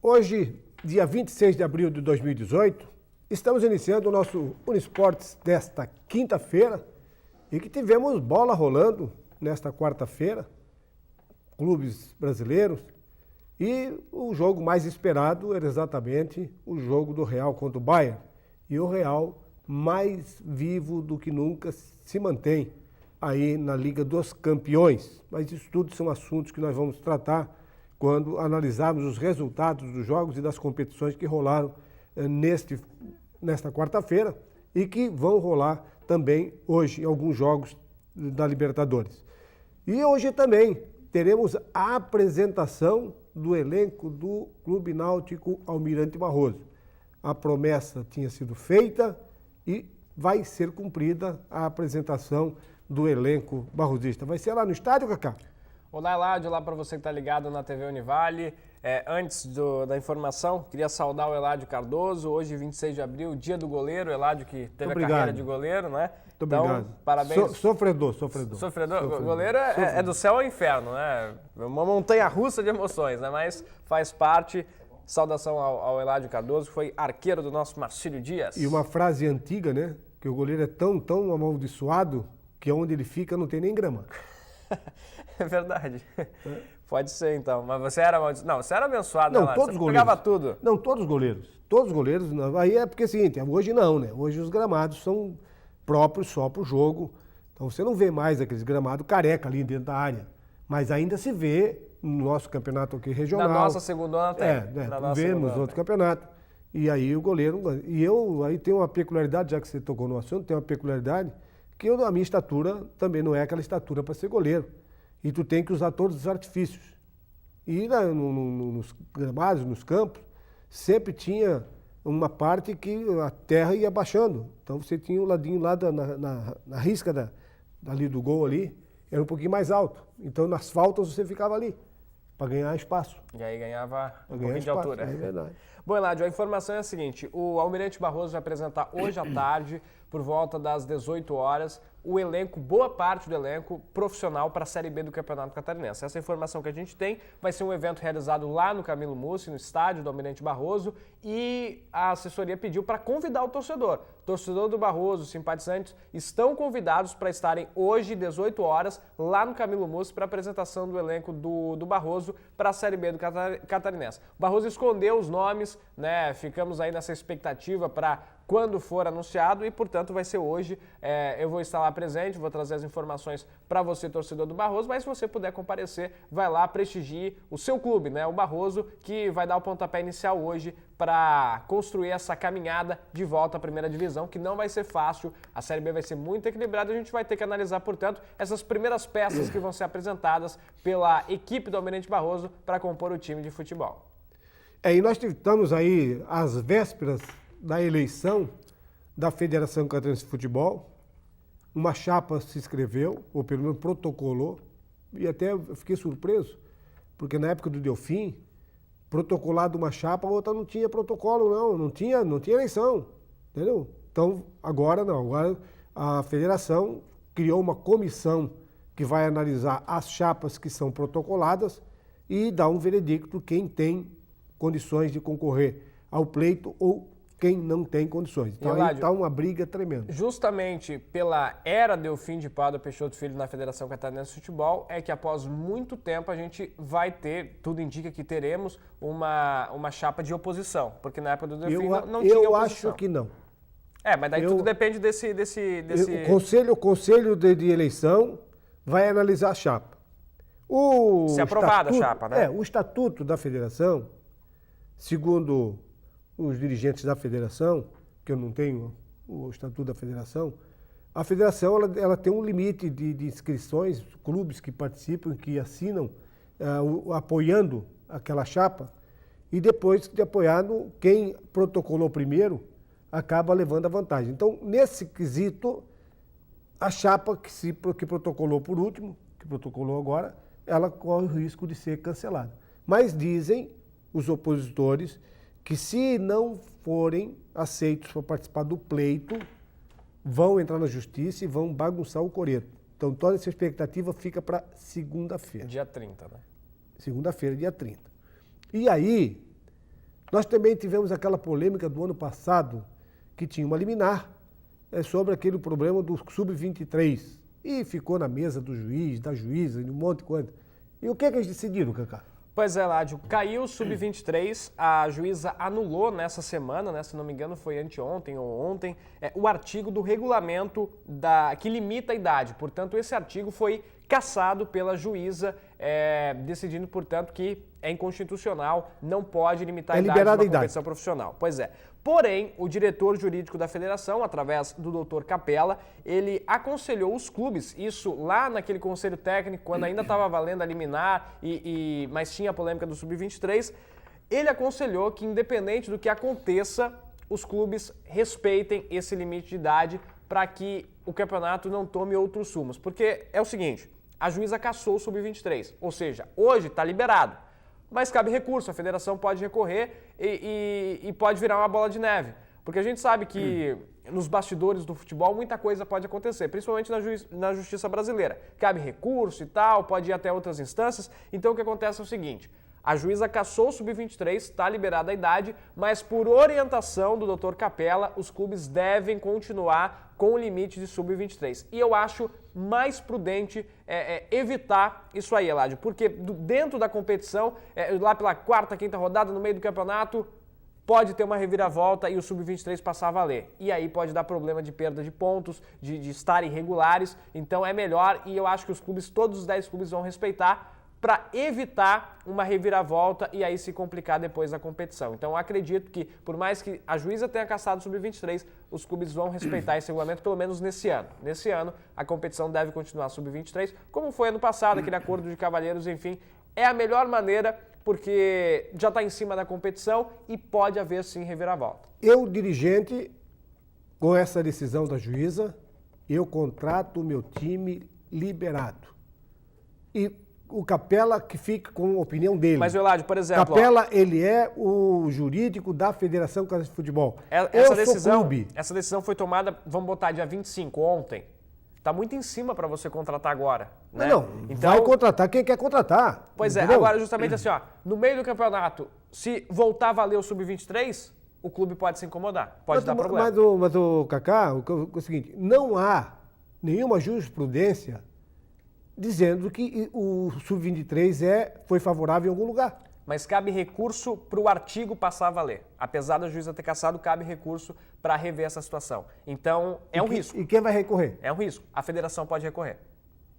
Hoje, dia 26 de abril de 2018, estamos iniciando o nosso Uniesportes desta quinta-feira e que tivemos bola rolando nesta quarta-feira, clubes brasileiros, e o jogo mais esperado era exatamente o jogo do Real contra o Bayern. E o Real, mais vivo do que nunca, se mantém aí na Liga dos Campeões. Mas isso tudo são assuntos que nós vamos tratar quando analisarmos os resultados dos jogos e das competições que rolaram nesta quarta-feira e que vão rolar também hoje em alguns jogos da Libertadores. E hoje também teremos a apresentação do elenco do Clube Náutico Almirante Barroso. A promessa tinha sido feita e vai ser cumprida a apresentação do elenco barrosista. Vai ser lá no estádio, Cacá? Olá, Eladio, olá para você que está ligado na TV Univale. Antes da informação, queria saudar o Eladio Cardoso. Hoje, 26 de abril, dia do goleiro. Eladio que teve a carreira de goleiro, né? Muito obrigado. Parabéns. Sofredor. Goleiro é do céu ao inferno, né? Uma montanha-russa de emoções, né? Mas faz parte. Saudação ao Eladio Cardoso, que foi arqueiro do nosso Marcílio Dias. E uma frase antiga, né? Que o goleiro é tão amaldiçoado que onde ele fica não tem nem grama. É verdade. Pode ser, então. Mas você era amaldiçoado? Não, você era abençoado, não, né? Todos os goleiros. Pegava tudo. Não, todos os goleiros. Todos os goleiros. Não. Aí é porque é o seguinte, hoje não, né? Hoje os gramados são próprios só para o jogo. Então você não vê mais aqueles gramados careca ali dentro da área. Mas ainda se vê no nosso campeonato aqui regional. Na nossa segunda tem. Vemos outro campeonato. E aí o goleiro... E eu aí tenho uma peculiaridade, já que você tocou no assunto, tem uma peculiaridade que a minha estatura também não é aquela estatura para ser goleiro. E tu tem que usar todos os artifícios. E nos gramados, nos campos, sempre tinha uma parte que a terra ia baixando. Então você tinha o ladinho lá na risca ali do gol ali, era um pouquinho mais alto. Então nas faltas você ficava ali, para ganhar espaço. E aí ganhava um pouquinho de altura. É verdade. Bom, Eladio, a informação é a seguinte, o Almirante Barroso vai apresentar hoje à tarde, por volta das 18 horas, o elenco, boa parte do elenco profissional para a Série B do Campeonato Catarinense. Essa informação que a gente tem vai ser um evento realizado lá no Camilo Mussi, no estádio do Almirante Barroso, e a assessoria pediu para convidar o torcedor. Torcedor do Barroso, simpatizantes, estão convidados para estarem hoje, 18 horas, lá no Camilo Mussi para a apresentação do elenco do Barroso para a Série B do Catarinense. O Barroso escondeu os nomes, né? Ficamos aí nessa expectativa para quando for anunciado e, portanto, vai ser hoje. Eu vou estar lá presente, vou trazer as informações para você, torcedor do Barroso, mas se você puder comparecer, vai lá, prestigie o seu clube, né? O Barroso, que vai dar o pontapé inicial hoje para construir essa caminhada de volta à primeira divisão, que não vai ser fácil, a Série B vai ser muito equilibrada, a gente vai ter que analisar, portanto, essas primeiras peças que vão ser apresentadas pela equipe do Almirante Barroso para compor o time de futebol. E nós estamos aí às vésperas da eleição da Federação Catarinense de Futebol. Uma chapa se inscreveu, ou pelo menos protocolou, e até eu fiquei surpreso, porque na época do Delfim, protocolado uma chapa, a outra não tinha protocolo, não tinha eleição, entendeu? Então, agora não, agora a federação criou uma comissão que vai analisar as chapas que são protocoladas e dar um veredicto quem tem condições de concorrer ao pleito ou quem não tem condições. Então aí está uma briga tremenda. Justamente pela era Delfim de Pádua Peixoto Filho na Federação Catarinense de Futebol, é que após muito tempo a gente vai ter, tudo indica que teremos, uma chapa de oposição. Porque na época do Delfim não tinha oposição. Eu acho que não. Mas daí tudo depende desse... O conselho de eleição vai analisar a chapa. Se aprovada a chapa, né? O estatuto da federação, segundo os dirigentes da federação, que eu não tenho o estatuto da federação, a federação ela tem um limite de inscrições, clubes que participam, que assinam, apoiando aquela chapa, e depois de apoiado, quem protocolou primeiro acaba levando a vantagem. Então, nesse quesito, a chapa que protocolou por último, que protocolou agora, ela corre o risco de ser cancelada. Mas dizem os opositores que se não forem aceitos para participar do pleito, vão entrar na justiça e vão bagunçar o coreto. Então, toda essa expectativa fica para segunda-feira. Dia 30, né? Segunda-feira, dia 30. E aí, nós também tivemos aquela polêmica do ano passado, que tinha uma liminar, sobre aquele problema do Sub-23. E ficou na mesa do juiz, da juíza, de um monte de coisa. E o que eles decidiram, Cacá? Pois é, Ládio, caiu o Sub-23, a juíza anulou nessa semana, né, se não me engano foi anteontem ou ontem, o artigo do regulamento que limita a idade. Portanto, esse artigo foi cassado pela juíza, decidindo, portanto, que é inconstitucional, não pode limitar a idade de uma competição profissional. Pois é. Porém, o diretor jurídico da federação, através do Dr. Capella, ele aconselhou os clubes, isso lá naquele conselho técnico, quando ainda estava valendo a liminar, mas tinha a polêmica do Sub-23, ele aconselhou que, independente do que aconteça, os clubes respeitem esse limite de idade para que o campeonato não tome outros rumos. Porque é o seguinte, a juíza cassou o Sub-23, ou seja, hoje está liberado. Mas cabe recurso, a federação pode recorrer e pode virar uma bola de neve. Porque a gente sabe que nos bastidores do futebol muita coisa pode acontecer, principalmente na justiça brasileira. Cabe recurso e tal, pode ir até outras instâncias. Então o que acontece é o seguinte, a juíza cassou o Sub-23, está liberada a idade, mas por orientação do Dr. Capella, os clubes devem continuar com o limite de Sub-23. E eu acho mais prudente evitar isso aí, Eladio, porque dentro da competição, lá pela quarta, quinta rodada, no meio do campeonato, pode ter uma reviravolta e o Sub-23 passar a valer. E aí pode dar problema de perda de pontos, de estar irregulares. Então é melhor, e eu acho que os clubes, todos os 10 clubes vão respeitar, para evitar uma reviravolta e aí se complicar depois da competição. Então eu acredito que, por mais que a juíza tenha cassado o Sub-23, os clubes vão respeitar esse regulamento, pelo menos nesse ano. Nesse ano, a competição deve continuar Sub-23, como foi ano passado, aquele acordo de cavalheiros, enfim. É a melhor maneira, porque já está em cima da competição e pode haver, sim, reviravolta. Eu, dirigente, com essa decisão da juíza, eu contrato o meu time liberado. E o Capella que fica com a opinião dele. Mas, Eladio, por exemplo... Capella, ele é o jurídico da Federação Catarinense de Futebol. Essa decisão foi tomada, vamos botar, dia 25, ontem. Está muito em cima para você contratar agora. Né? Não, então, vai contratar quem quer contratar. Pois entendeu? Agora justamente assim, ó, no meio do campeonato, se voltar a valer o Sub-23, o clube pode se incomodar, pode dar problema. Mas o Cacá, o seguinte, não há nenhuma jurisprudência dizendo que o Sub-23 foi favorável em algum lugar. Mas cabe recurso para o artigo passar a valer. Apesar da juíza ter cassado, cabe recurso para rever essa situação. Então, é um risco. E quem vai recorrer? É um risco. A federação pode recorrer.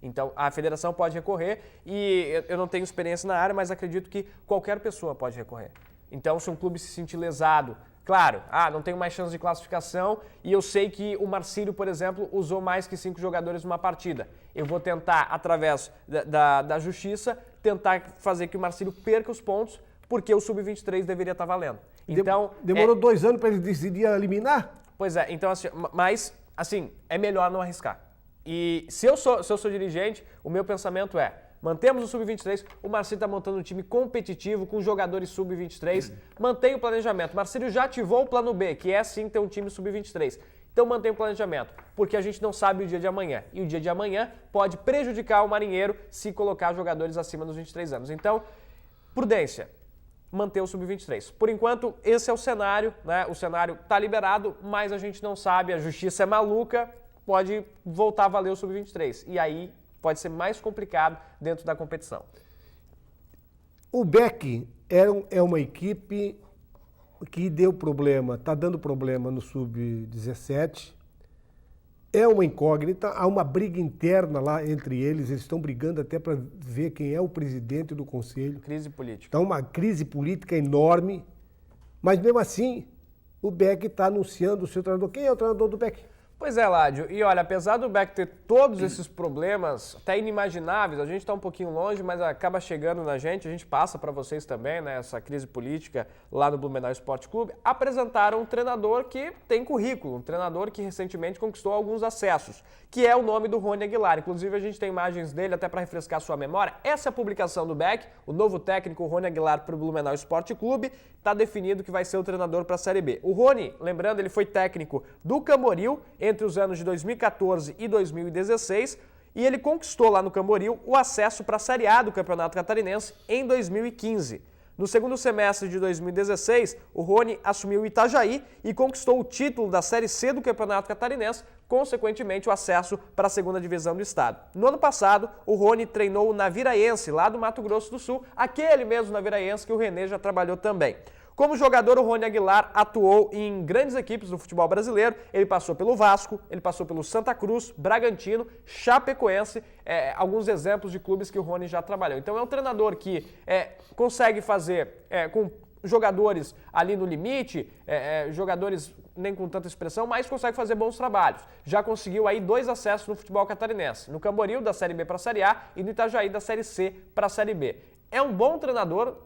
Então, a federação pode recorrer e eu não tenho experiência na área, mas acredito que qualquer pessoa pode recorrer. Então, se um clube se sentir lesado, claro, não tenho mais chance de classificação e eu sei que o Marcílio, por exemplo, usou mais que 5 jogadores numa partida. Eu vou tentar, através da justiça, tentar fazer que o Marcílio perca os pontos, porque o Sub-23 deveria estar valendo. Então, demorou 2 anos para ele decidir eliminar? Pois é, então assim, mas assim, é melhor não arriscar. E se eu sou dirigente, o meu pensamento é: mantemos o Sub-23, o Marcílio está montando um time competitivo com jogadores Sub-23, mantenha o planejamento. Marcílio já ativou o plano B, que é sim ter um time Sub-23. Então mantenha o planejamento, porque a gente não sabe o dia de amanhã. E o dia de amanhã pode prejudicar o Marinheiro se colocar jogadores acima dos 23 anos. Então, prudência, manter o Sub-23. Por enquanto, esse é o cenário, né? O cenário está liberado, mas a gente não sabe, a justiça é maluca, pode voltar a valer o Sub-23. E aí pode ser mais complicado dentro da competição. O BEC é uma equipe que deu problema, está dando problema no Sub-17. É uma incógnita, há uma briga interna lá entre eles estão brigando até para ver quem é o presidente do conselho. Crise política. Então, uma crise política enorme, mas mesmo assim, o BEC está anunciando o seu treinador. Quem é o treinador do BEC? Pois é, Ládio. E olha, apesar do Beck ter todos esses problemas, até inimagináveis, a gente está um pouquinho longe, mas acaba chegando na gente, a gente passa para vocês também, né, essa crise política lá no Blumenau Esporte Clube, apresentaram um treinador que tem currículo, um treinador que recentemente conquistou alguns acessos, que é o nome do Rony Aguilar. Inclusive, a gente tem imagens dele até para refrescar sua memória. Essa é a publicação do Beck, o novo técnico Rony Aguilar para o Blumenau Esporte Clube, está definido que vai ser o treinador para a Série B. O Rony, lembrando, ele foi técnico do Camboriú entre os anos de 2014 e 2016 e ele conquistou lá no Camboriú o acesso para a Série A do Campeonato Catarinense em 2015. No segundo semestre de 2016, o Rony assumiu o Itajaí e conquistou o título da Série C do Campeonato Catarinense, consequentemente o acesso para a segunda divisão do estado. No ano passado, o Rony treinou o Naviraense, lá do Mato Grosso do Sul, aquele mesmo Naviraense que o René já trabalhou também. Como jogador, o Rony Aguilar atuou em grandes equipes do futebol brasileiro. Ele passou pelo Vasco, ele passou pelo Santa Cruz, Bragantino, Chapecoense, alguns exemplos de clubes que o Rony já trabalhou. Então é um treinador que consegue fazer com jogadores ali no limite, jogadores nem com tanta expressão, mas consegue fazer bons trabalhos. Já conseguiu aí 2 acessos no futebol catarinense, no Camboriú da Série B para a Série A e no Itajaí da Série C para a Série B. É um bom treinador,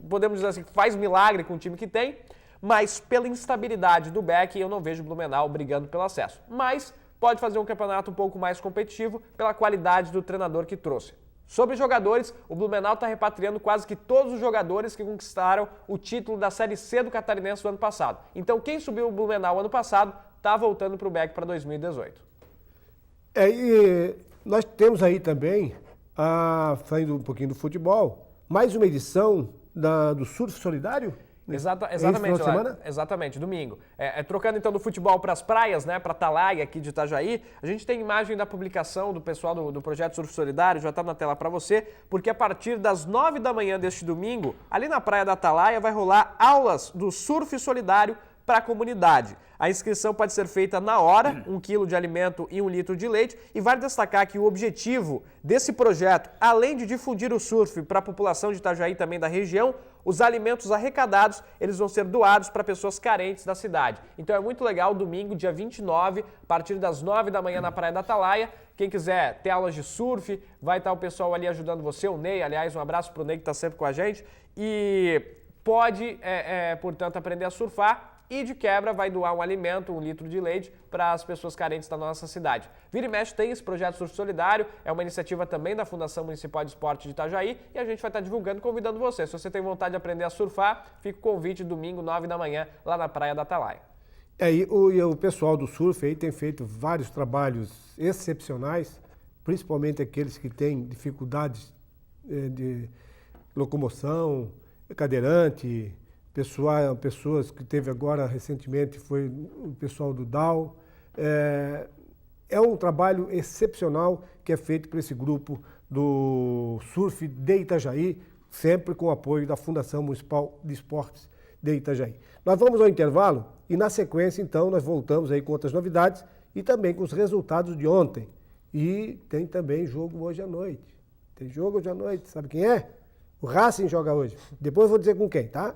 podemos dizer assim, que faz milagre com o time que tem, mas pela instabilidade do Beck eu não vejo o Blumenau brigando pelo acesso. Mas pode fazer um campeonato um pouco mais competitivo pela qualidade do treinador que trouxe. Sobre jogadores, o Blumenau está repatriando quase que todos os jogadores que conquistaram o título da Série C do Catarinense do ano passado. Então quem subiu o Blumenau ano passado está voltando para o Beck para 2018. E nós temos aí também, saindo um pouquinho do futebol, mais uma edição do Surf Solidário? Exatamente, exatamente, domingo. Trocando então do futebol para as praias, né, para Atalaia aqui de Itajaí, a gente tem imagem da publicação do pessoal do Projeto Surf Solidário, já está na tela para você, porque a partir das 9 da manhã deste domingo, ali na praia da Atalaia, vai rolar aulas do Surf Solidário para a comunidade. A inscrição pode ser feita na hora, 1 quilo de alimento e 1 litro de leite, e vale destacar que o objetivo desse projeto, além de difundir o surf para a população de Itajaí e também da região, os alimentos arrecadados, eles vão ser doados para pessoas carentes da cidade. Então é muito legal, domingo, dia 29, a partir das 9 da manhã na Praia da Atalaia. Quem quiser ter aulas de surf, vai estar o pessoal ali ajudando você, o Ney, aliás, um abraço para o Ney que está sempre com a gente, e pode, portanto, aprender a surfar. E de quebra vai doar um alimento, 1 litro de leite para as pessoas carentes da nossa cidade. Vira e mexe tem esse projeto Surf Solidário, é uma iniciativa também da Fundação Municipal de Esporte de Itajaí e a gente vai estar divulgando, convidando você. Se você tem vontade de aprender a surfar, fica o convite domingo, 9 da manhã, lá na Praia da Atalaia. E o pessoal do surf aí tem feito vários trabalhos excepcionais, principalmente aqueles que têm dificuldades de locomoção, cadeirante, pessoas que teve agora recentemente foi o pessoal do DAO. É um trabalho excepcional que é feito por esse grupo do Surf de Itajaí, sempre com o apoio da Fundação Municipal de Esportes de Itajaí. Nós vamos ao intervalo e na sequência então nós voltamos aí com outras novidades e também com os resultados de ontem. E tem também jogo hoje à noite. Tem jogo hoje à noite, sabe quem é? O Racing joga hoje. Depois eu vou dizer com quem, tá?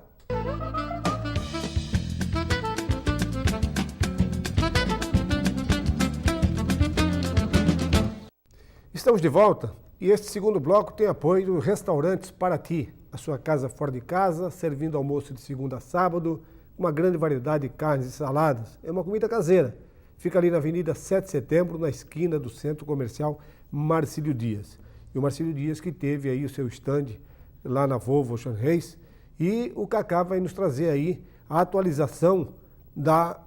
Estamos de volta e este segundo bloco tem apoio do Restaurantes Paraty, a sua casa fora de casa, servindo almoço de segunda a sábado, uma grande variedade de carnes e saladas. É uma comida caseira. Fica ali na Avenida 7 de Setembro, na esquina do Centro Comercial Marcílio Dias. E o Marcílio Dias que teve aí o seu stand lá na Volvo Ocean Race. E o Cacá vai nos trazer aí a atualização da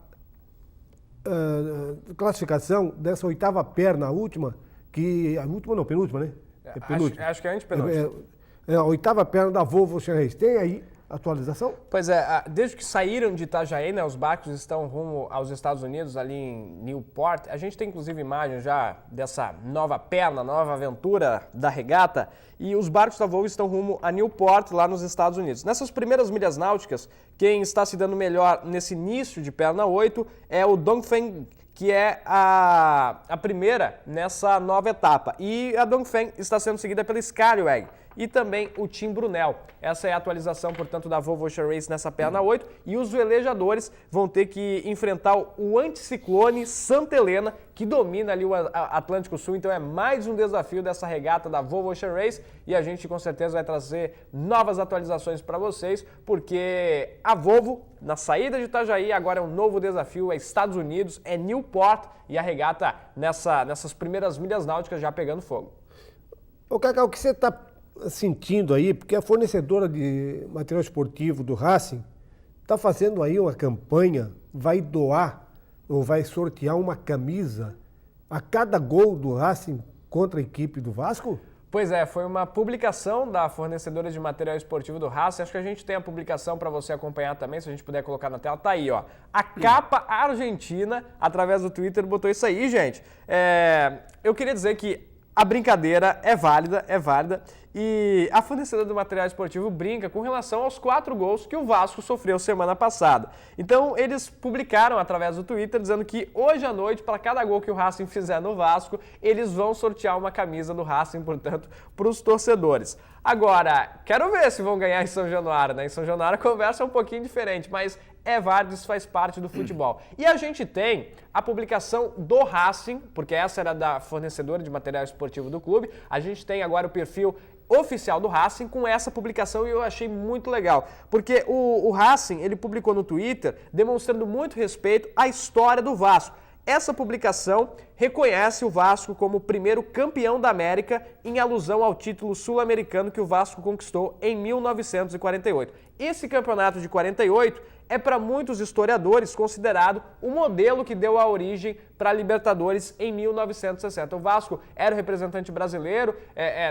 classificação dessa 8ª perna, a última penúltima, né? Penúltima. Acho que é a antepenúltima. A 8ª perna da Volvo Ocean Race. Tem aí atualização? Pois é, desde que saíram de Itajaí, né, os barcos estão rumo aos Estados Unidos, ali em Newport. A gente tem inclusive imagens já dessa nova perna, nova aventura da regata, e os barcos da Volvo estão rumo a Newport, lá nos Estados Unidos. Nessas primeiras milhas náuticas, quem está se dando melhor nesse início de perna 8 é o Dongfeng, que é a primeira nessa nova etapa. E a Dongfeng está sendo seguida pela Scalawag, e também o Tim Brunel. Essa é a atualização, portanto, da Volvo Ocean Race nessa perna 8, e os velejadores vão ter que enfrentar o anticiclone Santa Helena, que domina ali o Atlântico Sul, então é mais um desafio dessa regata da Volvo Ocean Race, e a gente com certeza vai trazer novas atualizações para vocês, porque a Volvo, na saída de Itajaí, agora é um novo desafio, é Estados Unidos, é Newport, e a regata nessas primeiras milhas náuticas já pegando fogo. Ô, Cacau, o que você está sentindo aí, porque a fornecedora de material esportivo do Racing está fazendo aí uma campanha, vai doar ou vai sortear uma camisa a cada gol do Racing contra a equipe do Vasco? Pois é, foi uma publicação da fornecedora de material esportivo do Racing. Acho que a gente tem a publicação para você acompanhar também, se a gente puder colocar na tela. Tá aí, ó. A capa argentina, através do Twitter, botou isso aí, gente. Eu queria dizer que a brincadeira é válida, e a fornecedora do material esportivo brinca com relação aos 4 gols que o Vasco sofreu semana passada. Então, eles publicaram através do Twitter dizendo que hoje à noite, para cada gol que o Racing fizer no Vasco, eles vão sortear uma camisa do Racing, portanto, para os torcedores. Agora, quero ver se vão ganhar em São Januário, né? Em São Januário a conversa é um pouquinho diferente, mas é válido, isso faz parte do futebol. E a gente tem a publicação do Racing, porque essa era da fornecedora de material esportivo do clube. A gente tem agora o perfil oficial do Racing com essa publicação, e eu achei muito legal, porque o Racing, ele publicou no Twitter demonstrando muito respeito à história do Vasco. Essa publicação reconhece o Vasco como o primeiro campeão da América, em alusão ao título sul-americano que o Vasco conquistou em 1948. Esse campeonato de 48 é, para muitos historiadores, considerado o modelo que deu a origem para a Libertadores em 1960. O Vasco era o representante brasileiro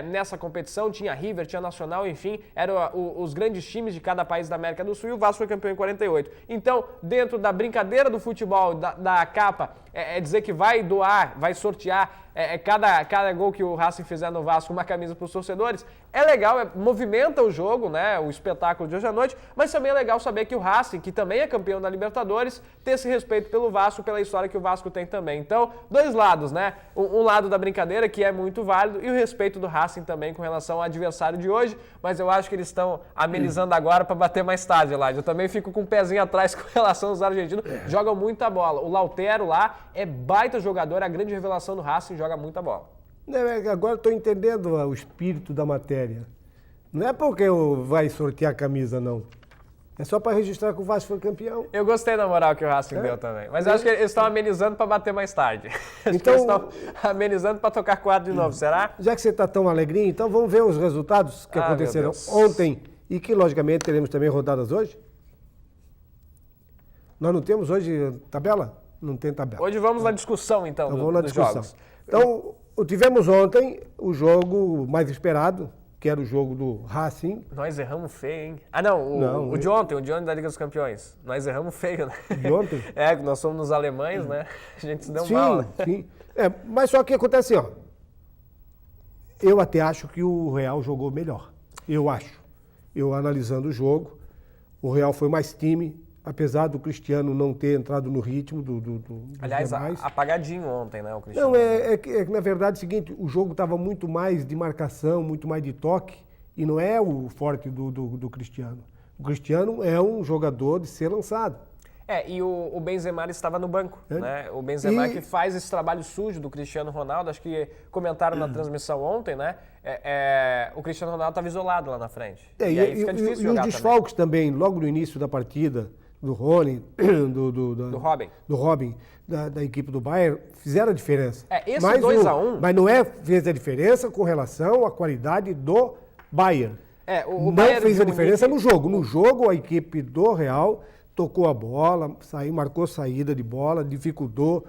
nessa competição, tinha River, tinha Nacional, enfim, eram os grandes times de cada país da América do Sul, e o Vasco foi campeão em 48. Então, dentro da brincadeira do futebol, da capa, dizer que vai doar, vai sortear cada gol que o Racing fizer no Vasco uma camisa para os torcedores, é legal, movimenta o jogo, né, o espetáculo de hoje à noite, mas também é legal saber que o Racing, que também é campeão da Libertadores, tem esse respeito pelo Vasco, pela história que o Vasco tem também. Então, dois lados, né? Um lado da brincadeira, que é muito válido, e o respeito do Racing também com relação ao adversário de hoje, mas eu acho que eles estão amenizando agora para bater mais tarde, Eladio. Eu também fico com um pezinho atrás com relação aos argentinos, jogam muita bola. O Lautaro lá é baita jogador, é a grande revelação do Racing, joga muita bola. Agora estou entendendo o espírito da matéria. Não é porque vai sortear a camisa, não. É só para registrar que o Vasco foi campeão. Eu gostei da moral que o Racing deu também. Mas eu acho que eles estão amenizando para bater mais tarde. Então, eles estão amenizando para tocar quadro de novo, será? Já que você está tão alegrinho, então vamos ver os resultados que aconteceram ontem e que, logicamente, teremos também rodadas hoje. Nós não temos hoje tabela? Não tem tabela. Hoje vamos na discussão, então, vamos na discussão. Jogos. Então, tivemos ontem o jogo mais esperado, que era o jogo do Racing. Nós erramos feio, hein? Ah, não, o de ontem, o de ontem da Liga dos Campeões. Nós erramos feio, né? De ontem? Nós somos nos alemães, né? A gente se deu mal, né? Sim, mas só que acontece, ó. Eu até acho que o Real jogou melhor. Eu acho. Eu analisando o jogo, o Real foi mais time, apesar do Cristiano não ter entrado no ritmo dos Aliás, demais. apagadinho ontem, né, o Cristiano? Não, é que na verdade é o seguinte, o jogo estava muito mais de marcação, muito mais de toque, e não é o forte do Cristiano. O Cristiano é um jogador de ser lançado. E o Benzema estava no banco, né? O Benzema que faz esse trabalho sujo do Cristiano Ronaldo, acho que comentaram na transmissão ontem, né? O Cristiano Ronaldo estava isolado lá na frente. E aí fica difícil jogar os desfalques também, logo no início da partida, do Rony, do Robin, da equipe do Bayern, fizeram a diferença. Esse 2-1... Mas não fez a diferença com relação à qualidade do Bayern. O não Bayern fez a diferença no jogo. No No jogo, a equipe do Real tocou a bola, marcou saída de bola, dificultou.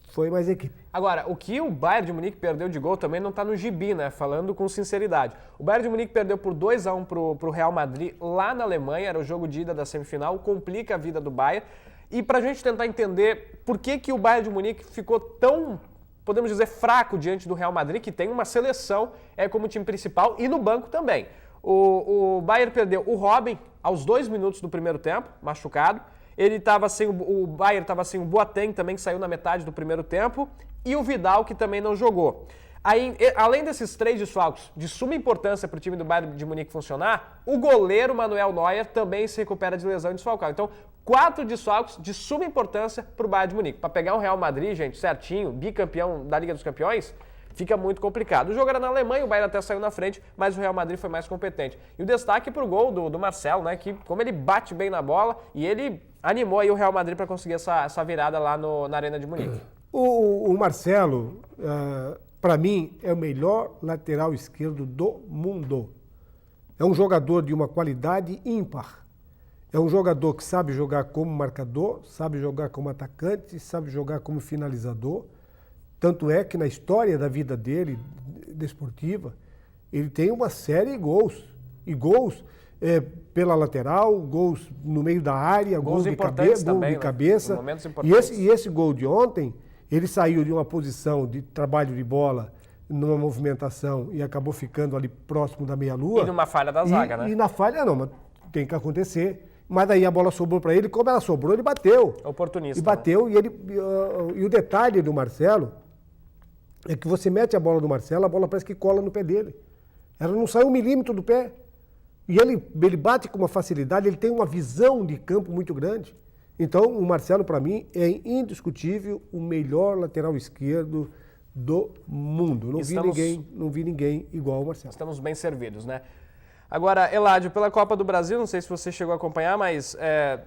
Foi mais equipe. Agora, o que o Bayern de Munique perdeu de gol também não está no gibi, né? Falando com sinceridade. O Bayern de Munique perdeu por 2-1 pro Real Madrid lá na Alemanha, era o jogo de ida da semifinal, complica a vida do Bayern. E pra gente tentar entender por que o Bayern de Munique ficou tão, podemos dizer, fraco diante do Real Madrid, que tem uma seleção como time principal e no banco também. O Bayern perdeu o Robin aos 2 minutos do primeiro tempo, machucado. O Bayern estava sem o Boateng também, que saiu na metade do primeiro tempo, e o Vidal, que também não jogou. Aí, além desses 3 desfalques de suma importância para o time do Bayern de Munique funcionar, o goleiro Manuel Neuer também se recupera de lesão e desfalcado. Então, 4 desfalques de suma importância para o Bayern de Munique. Para pegar o Real Madrid, gente, certinho, bicampeão da Liga dos Campeões, fica muito complicado. O jogo era na Alemanha, o Bayern até saiu na frente, mas o Real Madrid foi mais competente. E o destaque para o gol do Marcelo, né, que como ele bate bem na bola e ele animou aí o Real Madrid para conseguir essa virada lá na Arena de Munique. O Marcelo, para mim, é o melhor lateral esquerdo do mundo. É um jogador de uma qualidade ímpar. É um jogador que sabe jogar como marcador, sabe jogar como atacante, sabe jogar como finalizador. Tanto é que na história da vida dele, desportiva, ele tem uma série de gols. E gols pela lateral, gols no meio da área, gols de cabeça. E esse gol de ontem, ele saiu de uma posição de trabalho de bola, numa movimentação, e acabou ficando ali próximo da meia-lua. E numa falha da zaga, né? E na falha não, mas tem que acontecer. Mas daí a bola sobrou para ele, como ela sobrou, ele bateu. Oportunista. E bateu, e o detalhe do Marcelo é que você mete a bola do Marcelo, a bola parece que cola no pé dele. Ela não sai 1 milímetro do pé. E ele bate com uma facilidade, ele tem uma visão de campo muito grande. Então, o Marcelo, para mim, é indiscutível o melhor lateral esquerdo do mundo. Não vi ninguém igual ao Marcelo. Estamos bem servidos, né? Agora, Eládio, pela Copa do Brasil, não sei se você chegou a acompanhar, mas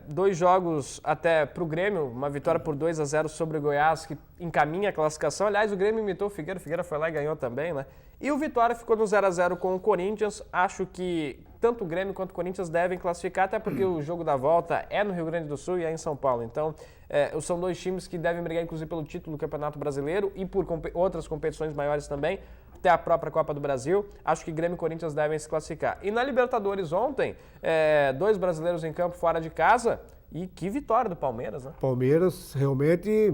2 jogos até para o Grêmio, uma vitória por 2-0 sobre o Goiás, que encaminha a classificação. Aliás, o Grêmio imitou o Figueira foi lá e ganhou também, né? E o Vitória ficou no 0-0 com o Corinthians. Acho que tanto o Grêmio quanto o Corinthians devem classificar, até porque o jogo da volta é no Rio Grande do Sul e é em São Paulo. Então, são 2 times que devem brigar, inclusive, pelo título do Campeonato Brasileiro e por outras competições maiores também, até a própria Copa do Brasil. Acho que Grêmio e Corinthians devem se classificar. E na Libertadores ontem, 2 brasileiros em campo fora de casa, e que vitória do Palmeiras, né? Palmeiras realmente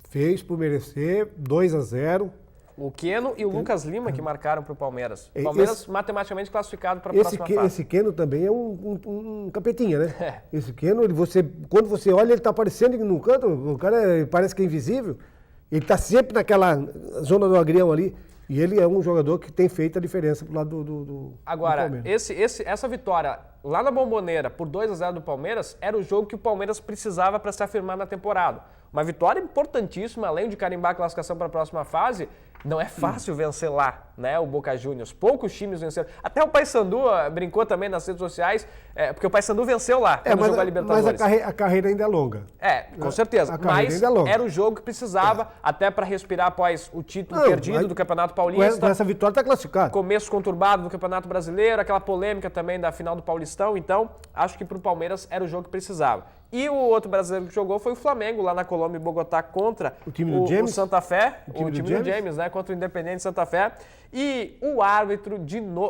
fez por merecer, 2-0. O Keno e o Lucas Lima que marcaram para o Palmeiras. O Palmeiras matematicamente classificado para a próxima fase. Esse Keno também é um capetinha, né? Esse Keno, quando você olha, ele está aparecendo no canto, o cara parece que é invisível. Ele está sempre naquela zona do agrião ali. E ele é um jogador que tem feito a diferença pro lado do Agora, Palmeiras. essa vitória lá na Bombonera por 2-0 do Palmeiras era o jogo que o Palmeiras precisava para se afirmar na temporada. Uma vitória importantíssima, além de carimbar a classificação para a próxima fase. Não é fácil vencer lá, né, o Boca Juniors. Poucos times venceram. Até o Paysandu brincou também nas redes sociais, porque o Paysandu venceu lá, quando jogou a Libertadores. Mas a carreira ainda é longa. Com certeza. Mas ainda é longa. Era o jogo que precisava, até para respirar após o título perdido do Campeonato Paulista. Com essa vitória está classificado. Começo conturbado do Campeonato Brasileiro, aquela polêmica também da final do Paulistão. Então, acho que para o Palmeiras era o jogo que precisava. E o outro brasileiro que jogou foi o Flamengo, lá na Colômbia, em Bogotá, contra o Santa Fé, o time do James, né, contra o Independente Santa Fé. E o árbitro,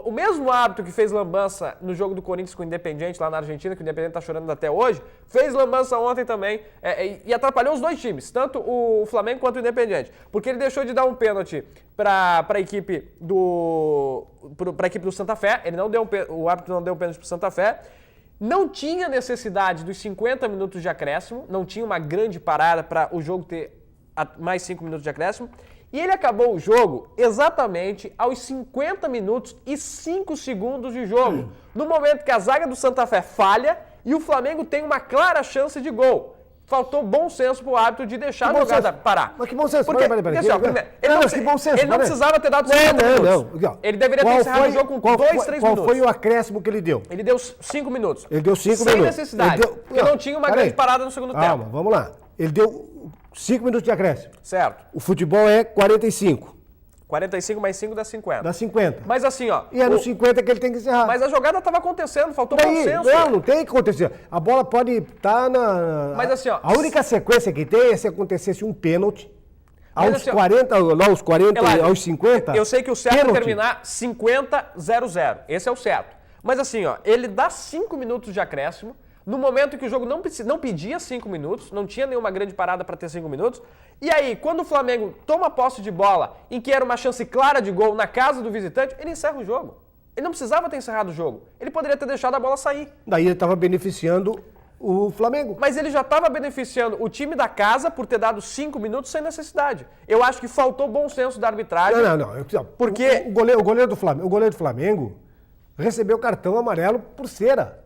o mesmo árbitro que fez lambança no jogo do Corinthians com o Independente, lá na Argentina, que o Independente está chorando até hoje, fez lambança ontem também e atrapalhou os 2 times, tanto o Flamengo quanto o Independente. Porque ele deixou de dar um pênalti para a equipe do Santa Fé, o árbitro não deu um pênalti para o Santa Fé. Não tinha necessidade dos 50 minutos de acréscimo, não tinha uma grande parada para o jogo ter mais 5 minutos de acréscimo. E ele acabou o jogo exatamente aos 50 minutos e 5 segundos de jogo, no momento que a zaga do Santa Fé falha e o Flamengo tem uma clara chance de gol. Faltou bom senso pro árbitro de deixar a jogada parar. Mas que bom senso? Porque, ele não precisava ter dado 5 minutos. Não. Ele deveria ter encerrado o jogo com 2, 3 minutos. Qual foi o acréscimo que ele deu? Ele deu 5 minutos. Ele deu 5 Sem minutos. necessidade. Porque não tinha uma grande parada no segundo tempo. Calma, vamos lá. Ele deu 5 minutos de acréscimo. Certo. O futebol é 45. 45 mais 5 dá 50. Dá 50. Mas assim, ó... E é no 50 que ele tem que encerrar. Mas a jogada estava acontecendo, faltou bom senso. Não tem que acontecer. A bola pode estar na... Mas assim, ó... A única sequência que tem é se acontecesse um pênalti. Aos 40, lá aos 40, aos 50... Eu sei que o certo é terminar 50-0-0. Esse é o certo. Mas assim, ó, ele dá 5 minutos de acréscimo, no momento que o jogo não pedia 5 minutos, não tinha nenhuma grande parada para ter 5 minutos. E aí, quando o Flamengo toma posse de bola, em que era uma chance clara de gol na casa do visitante, ele encerra o jogo. Ele não precisava ter encerrado o jogo. Ele poderia ter deixado a bola sair. Daí ele estava beneficiando O Flamengo. Mas ele já estava beneficiando o time da casa por ter dado 5 minutos sem necessidade. Eu acho que faltou bom senso da arbitragem. Não. Porque o goleiro do Flamengo recebeu cartão amarelo por cera.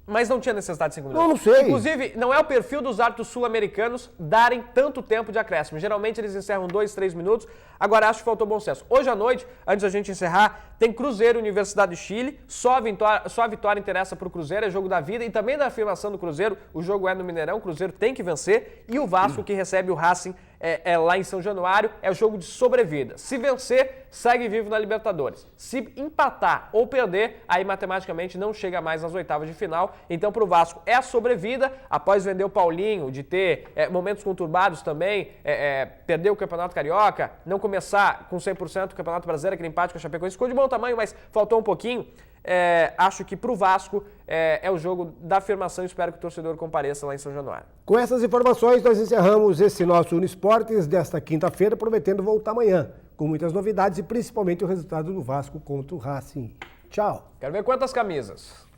Mas não tinha necessidade de 5 minutos. Não sei. Inclusive, não é o perfil dos árbitros sul-americanos darem tanto tempo de acréscimo. Geralmente eles encerram 2, 3 minutos. Agora acho que faltou bom senso. Hoje à noite, antes da gente encerrar, tem Cruzeiro e Universidade de Chile. Só a vitória interessa para o Cruzeiro, é jogo da vida e também da afirmação do Cruzeiro. O jogo é no Mineirão, o Cruzeiro tem que vencer. E o Vasco, que recebe o Racing lá em São Januário, é o jogo de sobrevida. Se vencer, segue vivo na Libertadores. Se empatar ou perder, aí matematicamente não chega mais nas oitavas de final. Então, para o Vasco é a sobrevida, após vender o Paulinho, de ter momentos conturbados também, perder o Campeonato Carioca, não começar com 100% o Campeonato Brasileiro, aquele empate com a Chapecoense, ficou de bom tamanho, mas faltou um pouquinho. Acho que para o Vasco é o jogo da afirmação. Espero que o torcedor compareça lá em São Januário. Com essas informações, nós encerramos esse nosso Uniesportes desta quinta-feira, prometendo voltar amanhã, com muitas novidades e principalmente o resultado do Vasco contra o Racing. Tchau. Quero ver quantas camisas.